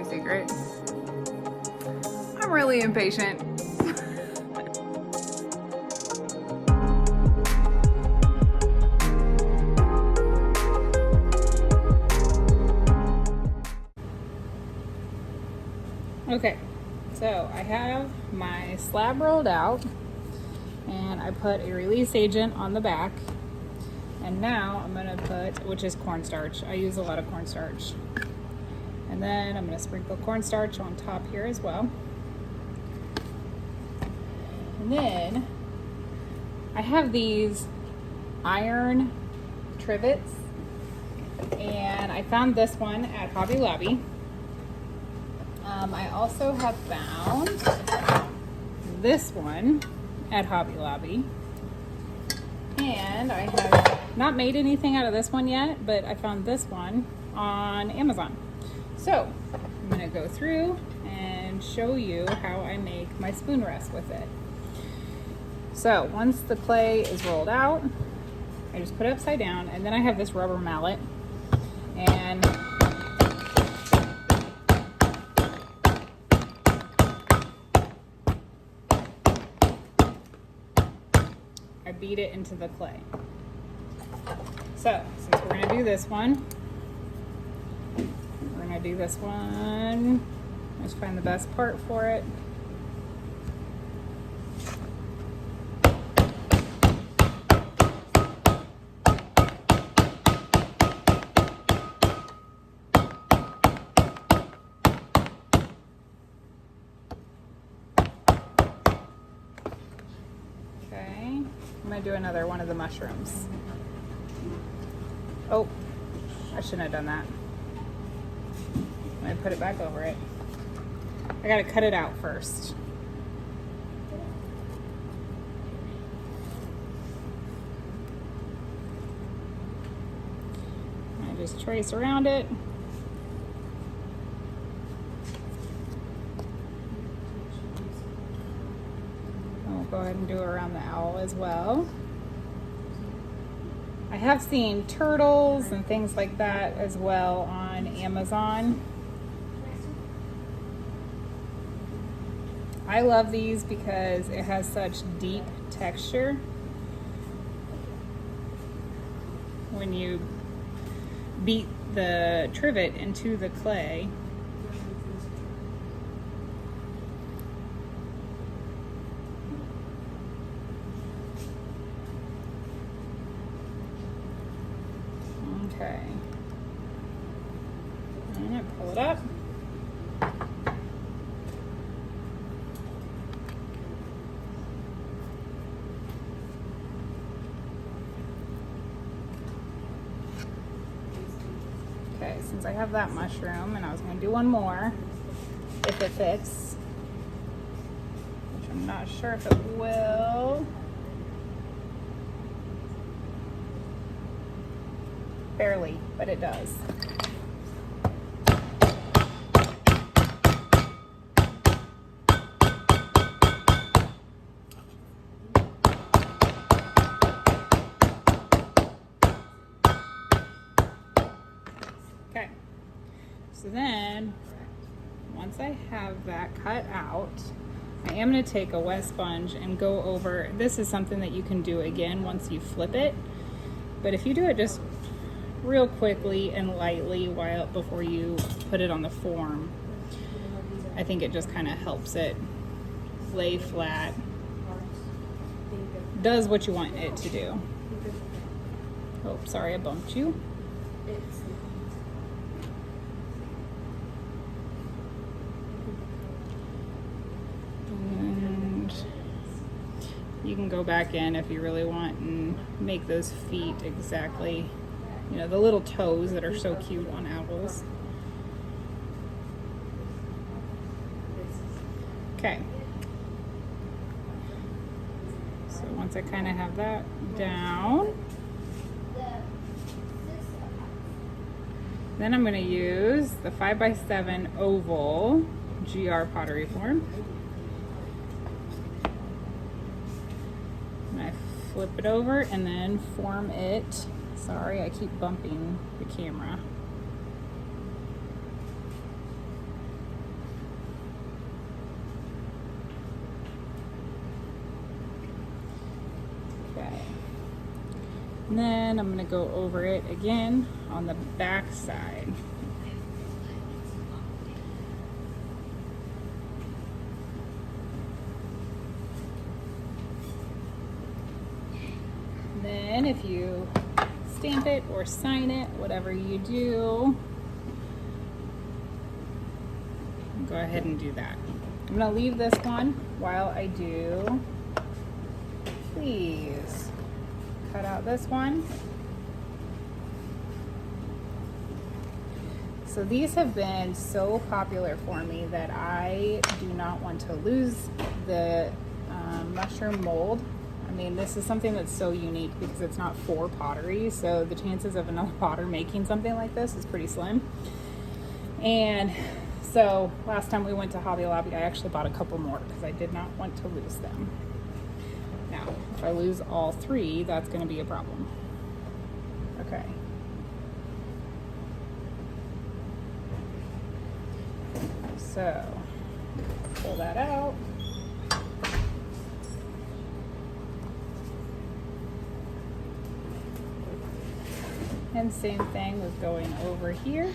a secret. I'm really impatient. Okay, so I have my slab rolled out and I put a release agent on the back, and now I'm gonna put, which is cornstarch. I use a lot of cornstarch. And then I'm gonna sprinkle cornstarch on top here as well. And then I have these iron trivets, and I found this one at Hobby Lobby. I also have found this one at Hobby Lobby, and I have not made anything out of this one yet, but I found this one on Amazon. So I'm gonna go through and show you how I make my spoon rest with it. So once the clay is rolled out, I just put it upside down, and then I have this rubber mallet, and I beat it into the clay. So since we're gonna do this one, let's find the best part for it. Okay, I'm gonna do another one of the mushrooms. Oh, I shouldn't have done that. I put it back over it. I gotta cut it out first. I just trace around it. I'll go ahead and do it around the owl as well. I have seen turtles and things like that as well on Amazon. I love these because it has such deep texture when you beat the trivet into the clay. Okay, and I pull it up. Okay, since I have that mushroom, and I was going to do one more if it fits, which I'm not sure if it will. Barely, but it does. Okay, so then once I have that cut out, I am going to take a wet sponge and go over. This is something that you can do again once you flip it, but if you do it just real quickly and lightly before you put it on the form, I think it just kind of helps it lay flat, does what you want it to do. Oh, sorry, I bumped you. And you can go back in if you really want and make those feet exactly, you know, the little toes that are so cute on owls. Okay. So once I kind of have that down, then I'm going to use the 5x7 oval GR pottery form. And I flip it over and then form it. Sorry, I keep bumping the camera. And then I'm going to go over it again on the back side. Then if you stamp it or sign it, whatever you do, go ahead and do that. I'm going to leave this one while I do. Please cut out this one. So these have been so popular for me that I do not want to lose the mushroom mold. I mean, this is something that's so unique because it's not for pottery, so the chances of another potter making something like this is pretty slim. And so last time we went to Hobby Lobby, I actually bought a couple more because I did not want to lose them. Now, if I lose all three, that's going to be a problem. Okay. So, pull that out. And same thing with going over here.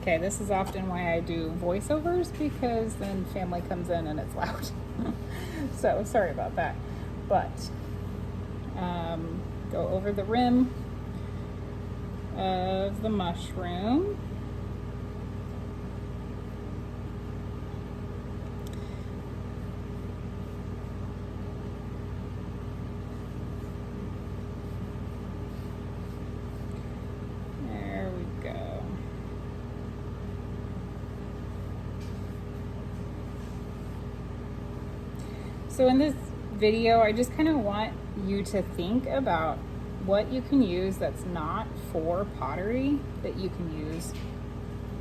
Okay, this is often why I do voiceovers, because then family comes in and it's loud. So sorry about that. But go over the rim of the mushroom. So in this video, I just kind of want you to think about what you can use that's not for pottery that you can use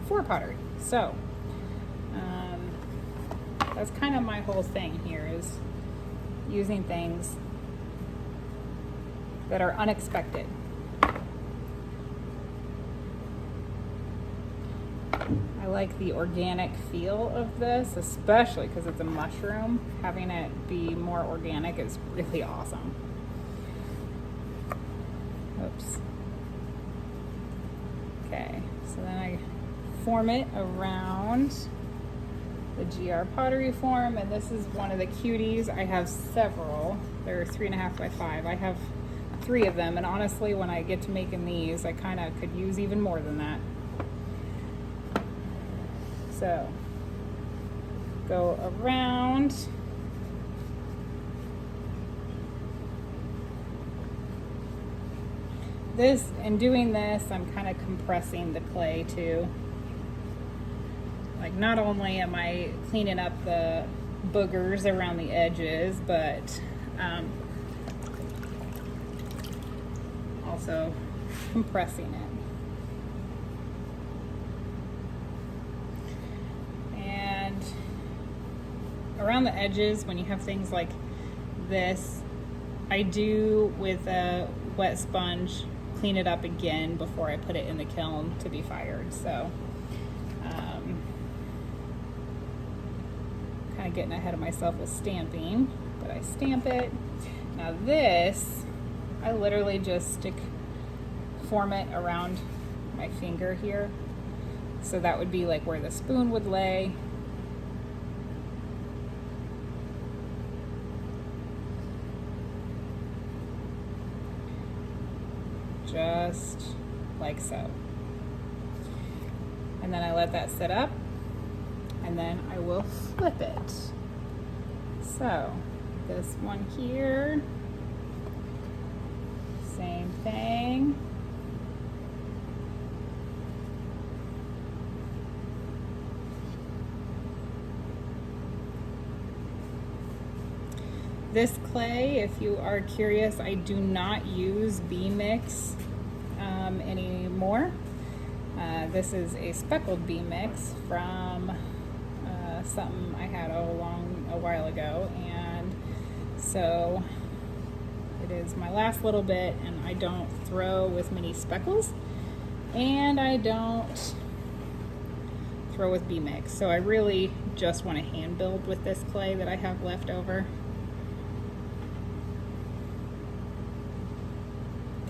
for pottery. So that's kind of my whole thing here, is using things that are unexpected. I like the organic feel of this, especially because it's a mushroom. Having it be more organic is really awesome. Oops. Okay, so then I form it around the GR pottery form, and this is one of the cuties. I have several. They're 3.5 by 5. I have 3 of them, and honestly, when I get to making these, I kind of could use even more than that. So, go around. This, in doing this, I'm kind of compressing the clay too. Like, not only am I cleaning up the boogers around the edges, but also compressing it. Around the edges, when you have things like this, I do, with a wet sponge, clean it up again before I put it in the kiln to be fired. So kind of getting ahead of myself with stamping, but I stamp it. Now this, I literally just form it around my finger here. So that would be like where the spoon would lay. Just like so. And then I let that sit up, and then I will flip it. So this one here, same thing. This clay, if you are curious, I do not use bee mix anymore. This is a speckled bee mix from something I had a while ago, and so it is my last little bit, and I don't throw with many speckles, and I don't throw with bee mix. So I really just want to hand build with this clay that I have left over.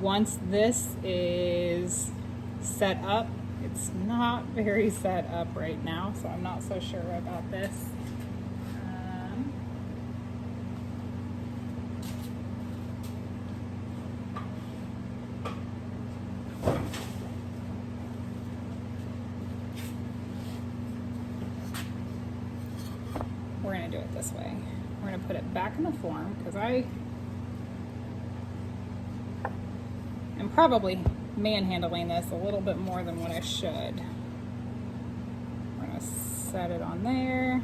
once this is set up, it's not very set up right now, so I'm not so sure about this. We're gonna do it this way. We're gonna put it back in the form because I am probably manhandling this a little bit more than what I should. We're gonna set it on there.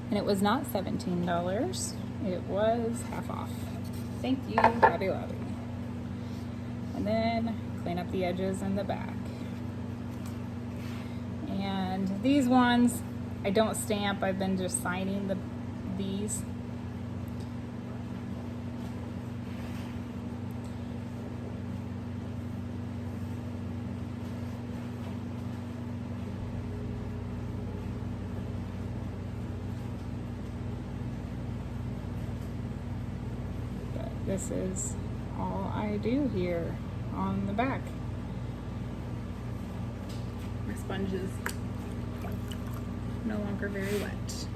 And it was not $17, it was half off. Thank you, Hobby Lobby. And then clean up the edges and the back. And these ones, I don't stamp, I've been just signing these. But this is all I do here on the back. My sponge is no longer very wet.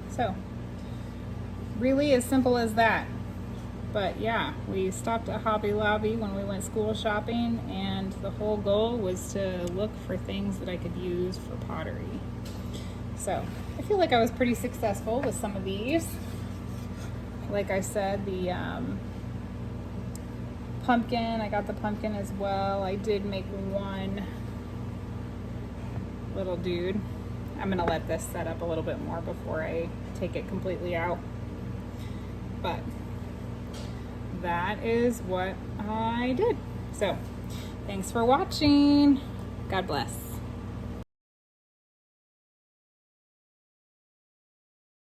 So, really as simple as that. But yeah, we stopped at Hobby Lobby when we went school shopping, and the whole goal was to look for things that I could use for pottery. So I feel like I was pretty successful with some of these. Like I said, the pumpkin, I got the pumpkin as well. I did make one little dude. I'm gonna let this set up a little bit more before I take it completely out. But that is what I did. So thanks for watching. God bless.